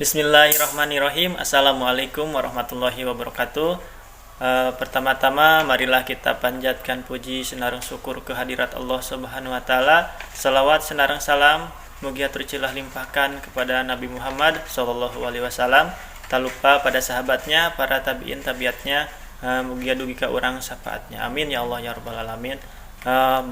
Bismillahirrahmanirrahim. Assalamualaikum warahmatullahi wabarakatuh. Pertama-tama marilah kita panjatkan puji senarung syukur kehadirat Allah Subhanahu wa taala. Salawat senarung salam mugi tercilah limpahkan kepada Nabi Muhammad sallallahu alaihi wasallam. Tak lupa pada sahabatnya, para tabiin tabiatnya, mugi dugi ka urang syafaatnya. Amin ya Allah ya rabbal alamin.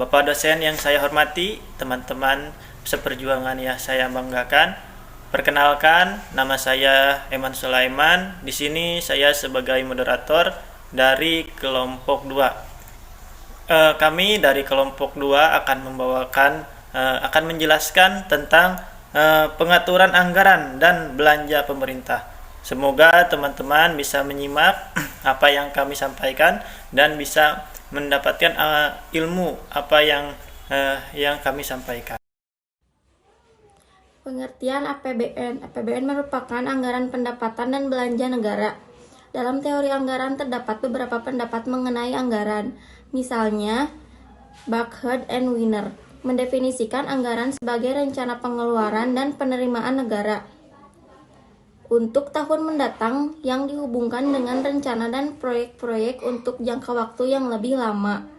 Bapak dosen yang saya hormati, teman-teman seperjuangan yang saya banggakan. Perkenalkan, nama saya Eman Sulaiman. Di sini saya sebagai moderator dari kelompok 2. Kami dari kelompok 2 akan menjelaskan tentang pengaturan anggaran dan belanja pemerintah. Semoga teman-teman bisa menyimak apa yang kami sampaikan dan bisa mendapatkan ilmu apa yang kami sampaikan. Pengertian APBN. APBN merupakan anggaran pendapatan dan belanja negara. Dalam teori anggaran terdapat beberapa pendapat mengenai anggaran. Misalnya, Buckhead and Wiener mendefinisikan anggaran sebagai rencana pengeluaran dan penerimaan negara untuk tahun mendatang yang dihubungkan dengan rencana dan proyek-proyek untuk jangka waktu yang lebih lama.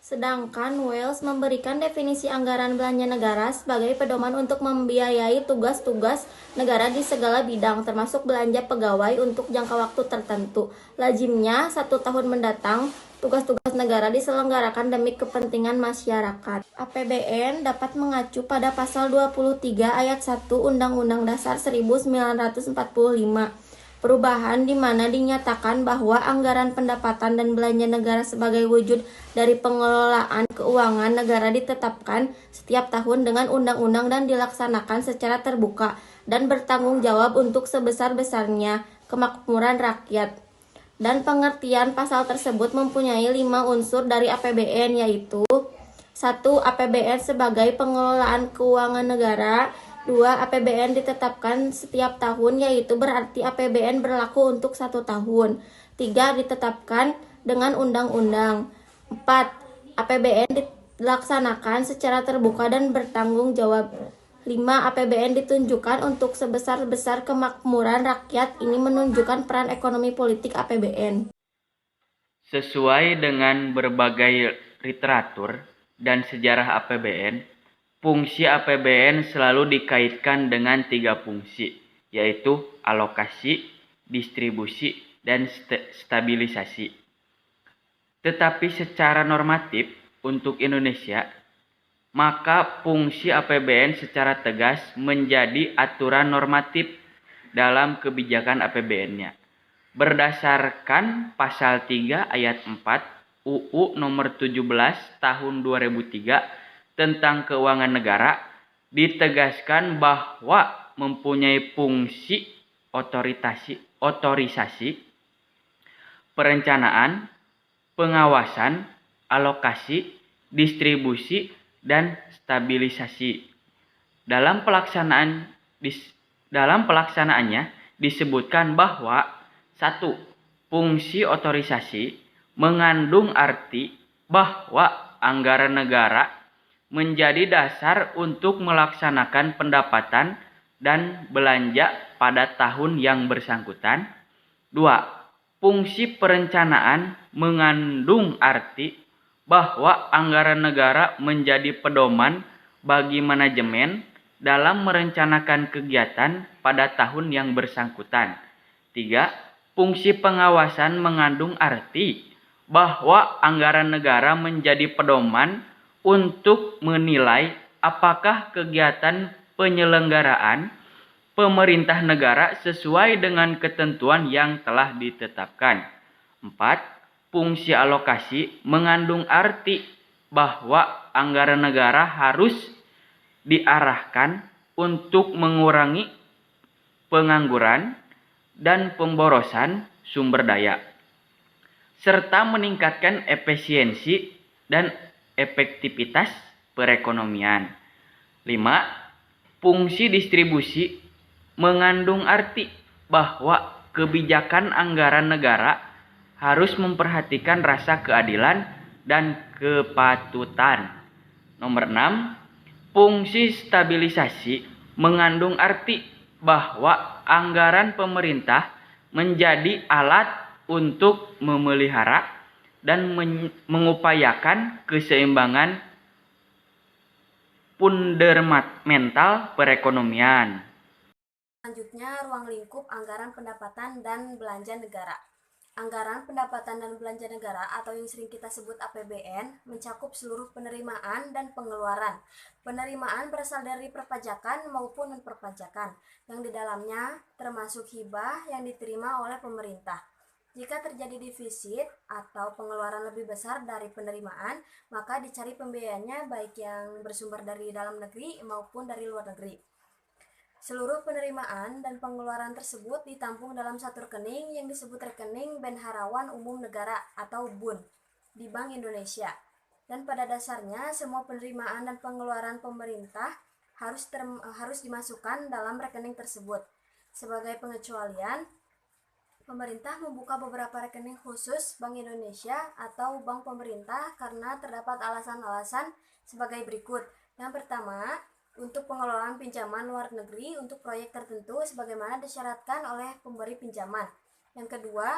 Sedangkan Wells memberikan definisi anggaran belanja negara sebagai pedoman untuk membiayai tugas-tugas negara di segala bidang, termasuk belanja pegawai untuk jangka waktu tertentu. Lazimnya, 1 tahun mendatang, tugas-tugas negara diselenggarakan demi kepentingan masyarakat. APBN dapat mengacu pada pasal 23 ayat 1 Undang-Undang Dasar 1945. Perubahan di mana dinyatakan bahwa anggaran pendapatan dan belanja negara sebagai wujud dari pengelolaan keuangan negara ditetapkan setiap tahun dengan undang-undang dan dilaksanakan secara terbuka dan bertanggung jawab untuk sebesar-besarnya kemakmuran rakyat. Dan pengertian pasal tersebut mempunyai 5 unsur dari APBN, yaitu 1. APBN sebagai pengelolaan keuangan negara. 2. APBN ditetapkan setiap tahun, yaitu berarti APBN berlaku untuk 1 tahun. 3. Ditetapkan dengan undang-undang. 4. APBN dilaksanakan secara terbuka dan bertanggung jawab. 5. APBN ditunjukkan untuk sebesar-besar kemakmuran rakyat. Ini menunjukkan peran ekonomi politik APBN. Sesuai dengan berbagai literatur dan sejarah APBN, fungsi APBN selalu dikaitkan dengan 3 fungsi, yaitu alokasi, distribusi, dan stabilisasi. Tetapi secara normatif untuk Indonesia, maka fungsi APBN secara tegas menjadi aturan normatif dalam kebijakan APBN-nya. Berdasarkan pasal 3 ayat 4 UU nomor 17 tahun 2003 tentang keuangan negara, ditegaskan bahwa mempunyai fungsi otorisasi, perencanaan, pengawasan, alokasi, distribusi, dan stabilisasi. Dalam pelaksanaannya disebutkan bahwa 1. Fungsi otorisasi mengandung arti bahwa anggaran negara menjadi dasar untuk melaksanakan pendapatan dan belanja pada tahun yang bersangkutan. 2. Fungsi perencanaan mengandung arti bahwa anggaran negara menjadi pedoman bagi manajemen dalam merencanakan kegiatan pada tahun yang bersangkutan. 3. Fungsi pengawasan mengandung arti bahwa anggaran negara menjadi pedoman untuk menilai apakah kegiatan penyelenggaraan pemerintah negara sesuai dengan ketentuan yang telah ditetapkan. 4. Fungsi alokasi mengandung arti bahwa anggaran negara harus diarahkan untuk mengurangi pengangguran dan pemborosan sumber daya, serta meningkatkan efisiensi dan efektivitas perekonomian. 5. Fungsi distribusi mengandung arti bahwa kebijakan anggaran negara harus memperhatikan rasa keadilan dan kepatutan. Nomor 6. Fungsi stabilisasi mengandung arti bahwa anggaran pemerintah menjadi alat untuk memelihara dan mengupayakan keseimbangan fundamental perekonomian. Selanjutnya, ruang lingkup anggaran pendapatan dan belanja negara. Anggaran pendapatan dan belanja negara atau yang sering kita sebut APBN mencakup seluruh penerimaan dan pengeluaran. Penerimaan berasal dari perpajakan maupun non-perpajakan, yang di dalamnya termasuk hibah yang diterima oleh pemerintah. Jika terjadi defisit atau pengeluaran lebih besar dari penerimaan, maka dicari pembiayaannya baik yang bersumber dari dalam negeri maupun dari luar negeri. Seluruh penerimaan dan pengeluaran tersebut ditampung dalam satu rekening yang disebut rekening Bendaharawan Umum Negara atau BUN di Bank Indonesia. Dan pada dasarnya semua penerimaan dan pengeluaran pemerintah harus dimasukkan dalam rekening tersebut. Sebagai pengecualian, pemerintah membuka beberapa rekening khusus Bank Indonesia atau bank pemerintah karena terdapat alasan-alasan sebagai berikut. Yang pertama, untuk pengelolaan pinjaman luar negeri untuk proyek tertentu sebagaimana disyaratkan oleh pemberi pinjaman. Yang kedua,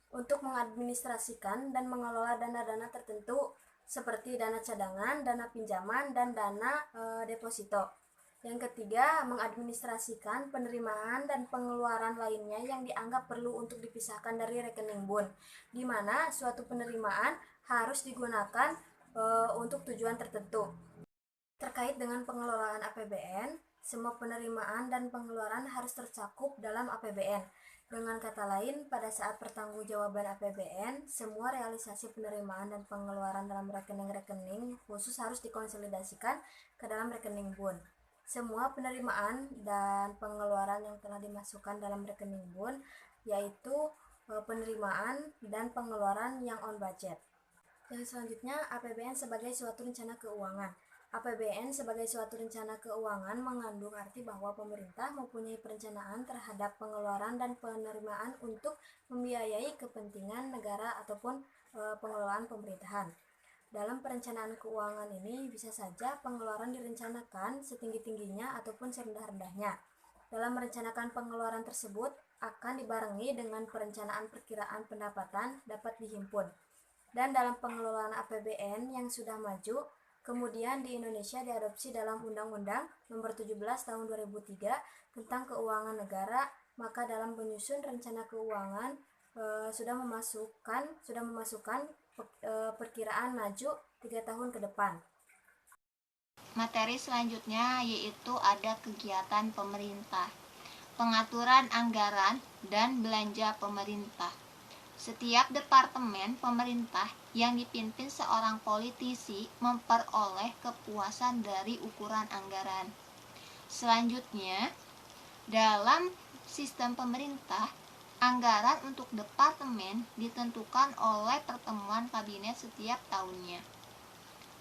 untuk mengadministrasikan dan mengelola dana-dana tertentu seperti dana cadangan, dana pinjaman, dan dana deposito. Yang ketiga, mengadministrasikan penerimaan dan pengeluaran lainnya yang dianggap perlu untuk dipisahkan dari rekening BUN, di mana suatu penerimaan harus digunakan untuk tujuan tertentu. Terkait dengan pengelolaan APBN, semua penerimaan dan pengeluaran harus tercakup dalam APBN. Dengan kata lain, pada saat pertanggungjawaban APBN, semua realisasi penerimaan dan pengeluaran dalam rekening-rekening khusus harus dikonsolidasikan ke dalam rekening BUN. Semua penerimaan dan pengeluaran yang telah dimasukkan dalam rekening BUN, yaitu penerimaan dan pengeluaran yang on budget. Yang selanjutnya, APBN sebagai suatu rencana keuangan. APBN sebagai suatu rencana keuangan mengandung arti bahwa pemerintah mempunyai perencanaan terhadap pengeluaran dan penerimaan untuk membiayai kepentingan negara ataupun pengelolaan pemerintahan. Dalam perencanaan keuangan ini bisa saja pengeluaran direncanakan setinggi-tingginya ataupun serendah-rendahnya. Dalam merencanakan pengeluaran tersebut akan dibarengi dengan perencanaan perkiraan pendapatan dapat dihimpun. Dan dalam pengelolaan APBN yang sudah maju, kemudian di Indonesia diadopsi dalam Undang-Undang Nomor 17 Tahun 2003 tentang Keuangan Negara, maka dalam penyusun rencana keuangan sudah memasukkan perkiraan maju 3 tahun ke depan. Materi selanjutnya yaitu ada kegiatan pemerintah, pengaturan anggaran dan belanja pemerintah. Setiap departemen pemerintah yang dipimpin seorang politisi memperoleh kepuasan dari ukuran anggaran. Selanjutnya, dalam sistem pemerintah, anggaran untuk departemen ditentukan oleh pertemuan kabinet setiap tahunnya.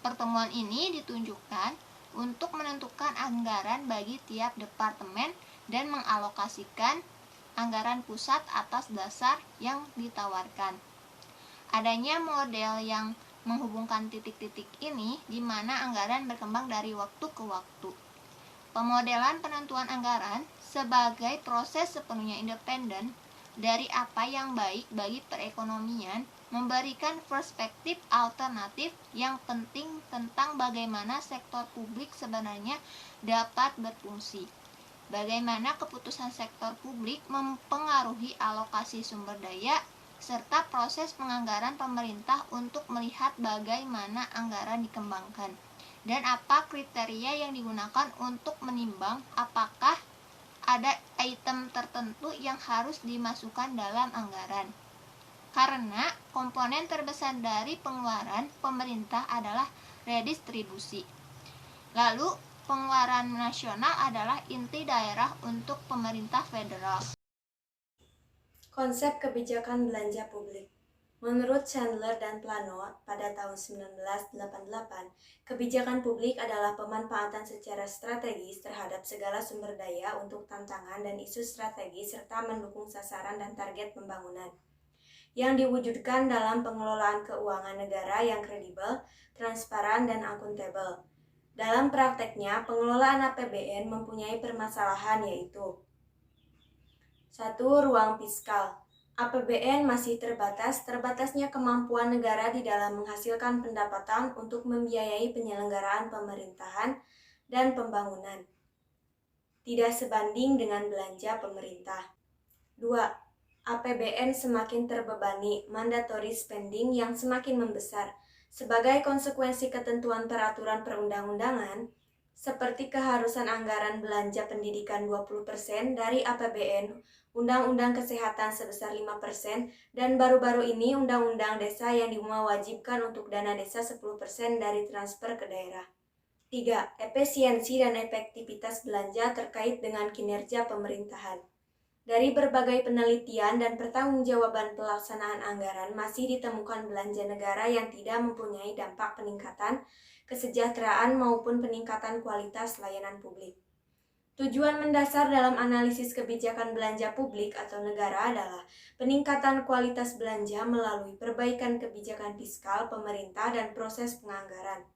Pertemuan ini ditunjukkan untuk menentukan anggaran bagi tiap departemen dan mengalokasikan anggaran pusat atas dasar yang ditawarkan. Adanya model yang menghubungkan titik-titik ini di mana anggaran berkembang dari waktu ke waktu. Pemodelan penentuan anggaran sebagai proses sepenuhnya independen dari apa yang baik bagi perekonomian memberikan perspektif alternatif yang penting tentang bagaimana sektor publik sebenarnya dapat berfungsi. Bagaimana keputusan sektor publik mempengaruhi alokasi sumber daya, serta proses penganggaran pemerintah untuk melihat bagaimana anggaran dikembangkan, dan apa kriteria yang digunakan untuk menimbang apakah ada item tertentu yang harus dimasukkan dalam anggaran. Karena komponen terbesar dari pengeluaran pemerintah adalah redistribusi. Lalu, pengeluaran nasional adalah inti daerah untuk pemerintah federal. Konsep kebijakan belanja publik. Menurut Chandler dan Plano pada tahun 1988, kebijakan publik adalah pemanfaatan secara strategis terhadap segala sumber daya untuk tantangan dan isu strategis serta mendukung sasaran dan target pembangunan yang diwujudkan dalam pengelolaan keuangan negara yang kredibel, transparan, dan akuntabel. Dalam prakteknya, pengelolaan APBN mempunyai permasalahan yaitu 1. Ruang fiskal. APBN masih terbatasnya kemampuan negara di dalam menghasilkan pendapatan untuk membiayai penyelenggaraan pemerintahan dan pembangunan. Tidak sebanding dengan belanja pemerintah. 2. APBN semakin terbebani, mandatory spending yang semakin membesar. Sebagai konsekuensi ketentuan peraturan perundang-undangan, seperti keharusan anggaran belanja pendidikan 20% dari APBN, Undang-Undang Kesehatan sebesar 5%, dan baru-baru ini Undang-Undang Desa yang mewajibkan untuk dana desa 10% dari transfer ke daerah. 3. Efisiensi dan efektivitas belanja terkait dengan kinerja pemerintahan. Dari berbagai penelitian dan pertanggungjawaban pelaksanaan anggaran, masih ditemukan belanja negara yang tidak mempunyai dampak peningkatan kesejahteraan maupun peningkatan kualitas layanan publik. Tujuan mendasar dalam analisis kebijakan belanja publik atau negara adalah peningkatan kualitas belanja melalui perbaikan kebijakan fiskal pemerintah dan proses penganggaran.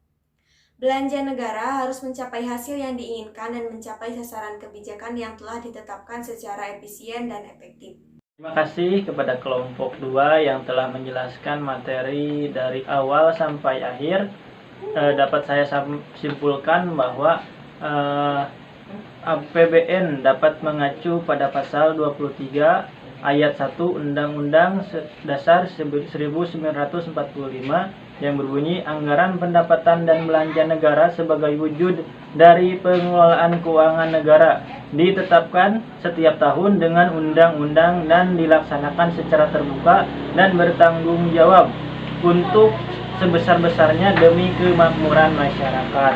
Belanja negara harus mencapai hasil yang diinginkan dan mencapai sasaran kebijakan yang telah ditetapkan secara efisien dan efektif. Terima kasih kepada kelompok 2 yang telah menjelaskan materi dari awal sampai akhir. Dapat saya simpulkan bahwa APBN dapat mengacu pada pasal 23 ayat 1 Undang-Undang Dasar 1945 yang berbunyi anggaran pendapatan dan belanja negara sebagai wujud dari pengelolaan keuangan negara ditetapkan setiap tahun dengan undang-undang dan dilaksanakan secara terbuka dan bertanggung jawab untuk sebesar-besarnya demi kemakmuran masyarakat.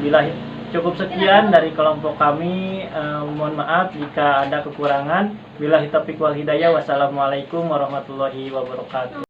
Bila cukup sekian dari kelompok kami, mohon maaf jika ada kekurangan. Billahi taufiq wal hidayah. Wassalamualaikum warahmatullahi wabarakatuh.